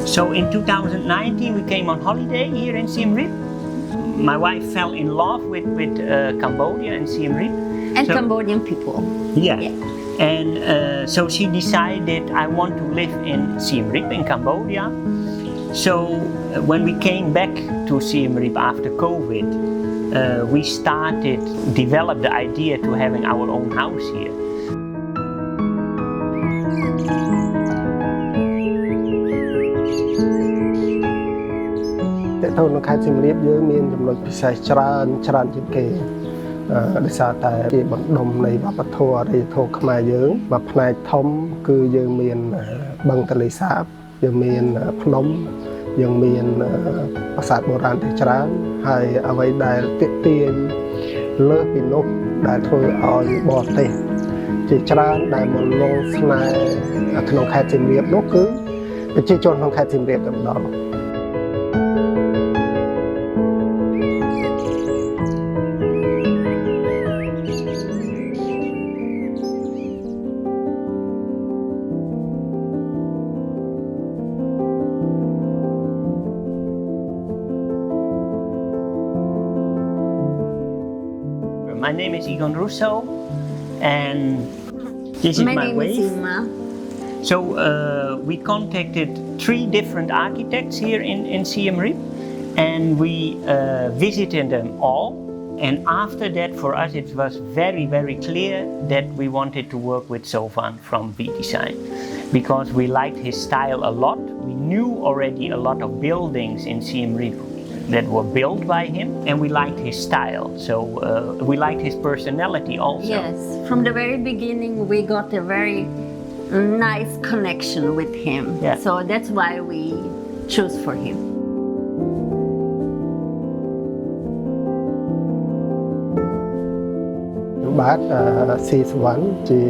So in 2019 we came on holiday here in Siem Reap. My wife fell in love with Cambodia and Siem Reap. And Cambodian people. Yeah. And so she decided I want to live in Siem Reap in Cambodia. So when we came back to Siem Reap after COVID, we developed the idea to having our own house here. ទៅនៅខេត្តសៀមរាបយើងមានចំណុចពិសេសច្រើនជាងគេដោយសារតែជាបណ្ដុំនៃវប្បធម៌អរិយធម៌ខ្មែរយើងមួយផ្នែកធំគឺយើងមានបឹងទន្លេសាបយើងមានភ្នំយើងមានប្រាសាទបុរាណទាំងច្រើនហើយអ្វីដែលទាក់ទាញលើសពីនោះដែលធ្វើឲ្យបរទេសជាច្រើនដែលមកលងស្នេហ៍ក្នុងខេត្តសៀមរាបនោះគឺប្រជាជនក្នុងខេត្តសៀមរាបតែម្ដង My name is Egon Russo, and this is my name wife. Is Imma. So we contacted 3 different architects here in Siem Reap, and we visited them all. And after that, for us, it was very, very clear that we wanted to work with Sofan from V Design, because we liked his style a lot. We knew already a lot of buildings in Siem Reap that were built by him, and we liked his style, so we liked his personality also. Yes, from the very beginning we got a very nice connection with him, so that's why we chose for him. បាទស៊ីសវណ្ណជា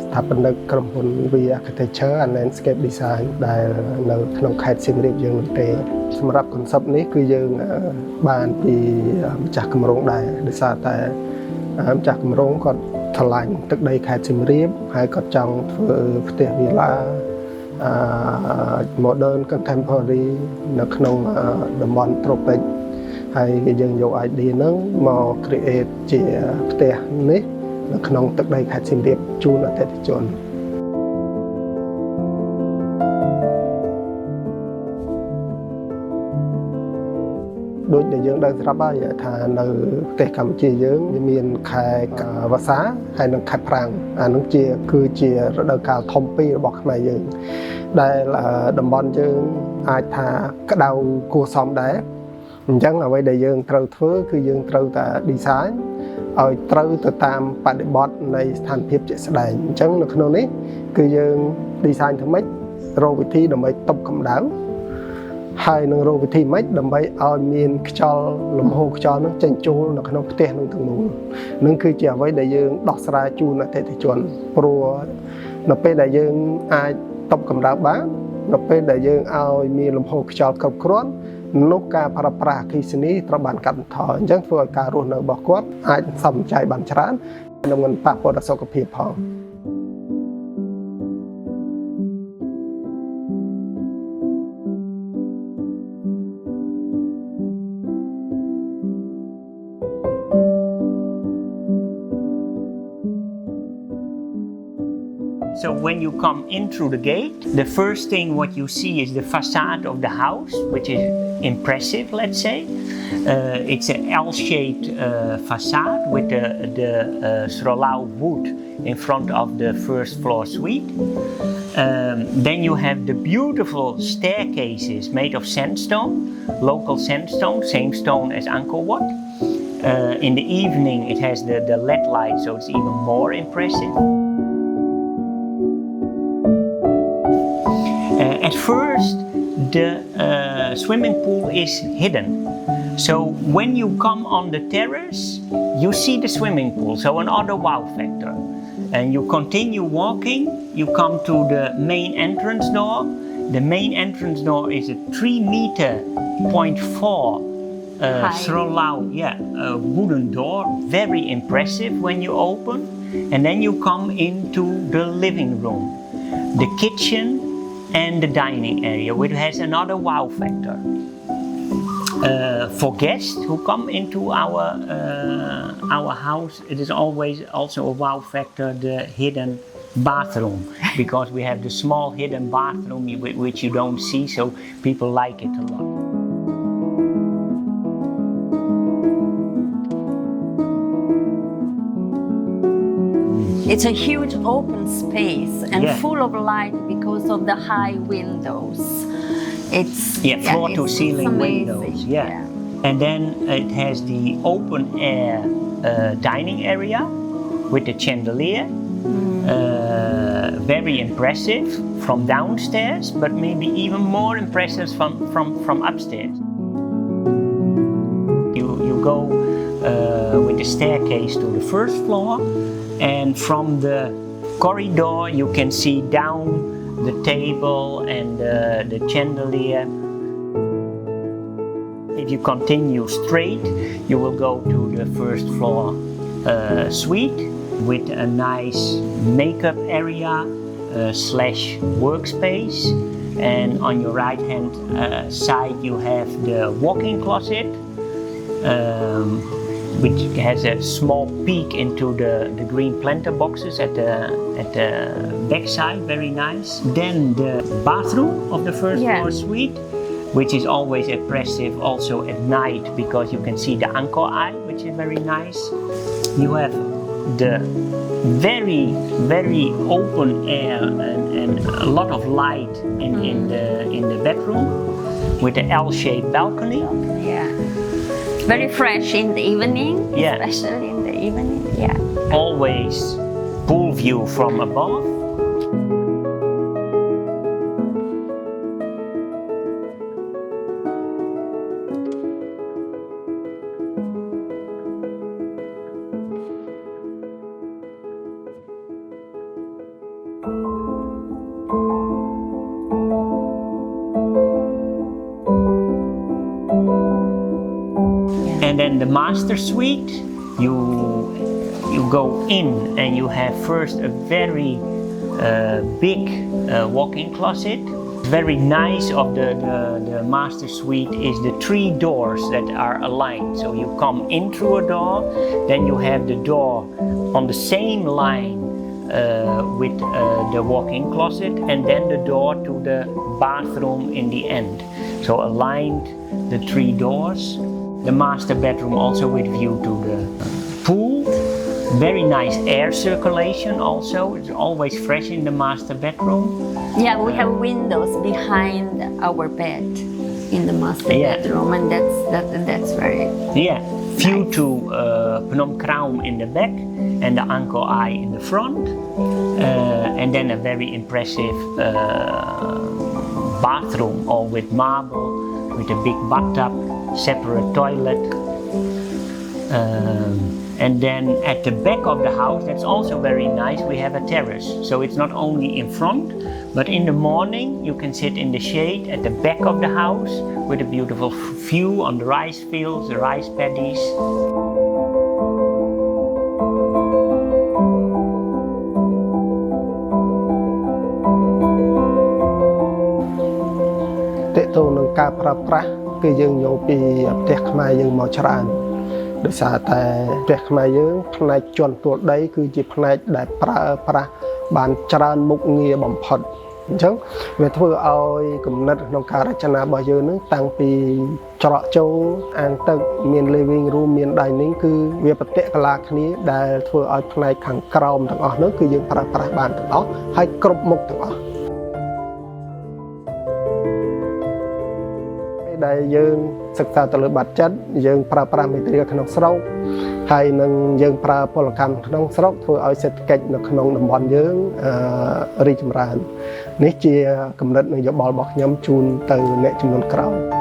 ស្ថាបនិកក្រុមហ៊ុន V Architecture and Landscape Design ដែលនៅក្នុងខេត្តសៀមរាបយើងនោះទេសម្រាប់ concept នេះគឺយើងបានពីម្ចាស់គម្រោងដែរដោយសារតែម្ចាស់គម្រោងគាត់ឆ្លាញ់ទឹកដីខេត្តសៀមរាបហើយគាត់ចង់ធ្វើផ្ទះ villa modern contemporary នៅក្នុងតំបន់ tropic ហើយយើងយក idea ហ្នឹងមក create ជាផ្ទះនេះនៅក្នុងទឹកដីខេត្តសៀមរាបជូនអតិថិជនដូចដែលយើងដឹងស្រាប់ហើយថានៅប្រទេសកម្ពុជាយើងមានខែវស្សាហើយនិងខែប្រាំងអានោះគឺជារដូវកាលធំពីររបស់ខ្មែរយើងដែលតំបន់យើងអាចថាក្តៅគួរសមដែរអញ្ចឹងអ្វីដែលយើងត្រូវធ្វើគឺយើងត្រូវតែ design ឲ្យត្រូវទៅតាមបរិបទនៃស្ថានភាពជាក់ស្ដែងអញ្ចឹងនៅក្នុងនេះគឺយើង design ធ្វើម៉េចរកវិធីដើម្បីទប់កម្ដៅហើយនឹងរកវិធីម៉េចដើម្បីឲ្យមានខ្យល់លំហូរខ្យល់នឹងចេញចូលនៅក្នុងផ្ទះនោះទាំងមូលនឹងគឺជាអ្វីដែលយើងដោះស្រាយជូនអតិថិជនព្រោះនៅពេលដែលយើងអាចទប់កម្ដៅបាននៅពេលដែលយើងឲ្យមានលំហូរខ្យល់គ្រប់គ្រាន់នោះការប្រើប្រាស់អគ្គិសនីត្រូវបានកាត់បន្ថយអញ្ចឹងធ្វើឲ្យការរស់នៅរបស់គាត់អាចសំចៃបានច្រើននិងមិនប៉ះពាល់ដល់សុខភាពផង So when you come in through the gate, the first thing what you see is the facade of the house, which is impressive, let's say. It's an L-shaped facade with the srolau wood in front of the first floor suite. Then you have the beautiful staircases made of sandstone, local sandstone, same stone as Angkor Wat. In the evening it has the LED light, so it's even more impressive. At first, the swimming pool is hidden. So when you come on the terrace, you see the swimming pool, so another wow factor. And you continue walking, you come to the main entrance door. The main entrance door is a 3.4 srolau, wooden door, very impressive when you open. And then you come into the living room. The kitchen and the dining area, which has another wow factor. For guests who come into our house, it is always also a wow factor, the hidden bathroom, because we have the small hidden bathroom which you don't see, so people like it a lot. It's a huge open space and full of light because of the high windows. It's floor to ceiling amazing. windows. And then it has the open air dining area with the chandelier. Very impressive from downstairs, but maybe even more impressive from upstairs. You go with the staircase to the first floor, and from the corridor you can see down the table and the chandelier. If you continue straight, you will go to the first floor suite with a nice makeup area slash workspace, and on your right hand side you have the walk-in closet, which has a small peek into the green planter boxes at the back side, very nice. Then the bathroom of the first floor suite, which is always impressive also at night because you can see the anchor eye, which is very nice. You have the very, very open air and a lot of light in the bedroom with the L-shaped balcony. Very fresh in the evening, especially in the evening. Always pool view from above. And then the master suite, you go in and you have first a very big walk-in closet. Very nice of the master suite is the 3 doors that are aligned. So you come in through a door, then you have the door on the same line with the walk-in closet, and then the door to the bathroom in the end. So aligned the 3 doors. The master bedroom also with view to the pool. Very nice air circulation also. It's always fresh in the master bedroom. Yeah, we have windows behind our bed in the master bedroom, and that's very view nice. to Phnom Krom in the back and the Angkor Eye in the front, and then a very impressive bathroom, all with marble, with a big bathtub, separate toilet. And then at the back of the house, that's also very nice, we have a terrace. So it's not only in front, but in the morning you can sit in the shade at the back of the house with a beautiful view on the rice fields, the rice paddies.ដោយសារតែផ្ទះខ្មែរយើងផ្នែកជាន់ទួលដីគឺជាផ្នែកដែលប្រើប្រាស់បានច្រើនមុខងារបំផុតអញ្ចឹងវាធ្វើឲ្យគំនិតក្នុងការរចនារបស់យើងនឹងតាំងពីច្រកចូលអាងទឹកមាន living room មាន dining គឺវាប្រតិកលាគ្នាដែលធ្វើឲ្យផ្នែកខាងក្រោមទាំងអស់នោះគឺយើងប្រើប្រាស់បានទាំងអស់ហើយគ្រប់មុខទាំងអស់ដែលយើងសិក្សាទៅលើបាត់ចិត្តយើងប្រើប្រាស់មេត្រីក្នុងស្រុកហើយនឹងយើងប្រើពលកម្មក្នុងស្រុកធ្វើឲ្យសេដ្ឋកិច្ចនៅក្នុងតំបន់យើងរីកចម្រើននេះជាគំនិតនិងយោបល់របស់ខ្ញុំជូនទៅអ្នកចំនួនក្រោយ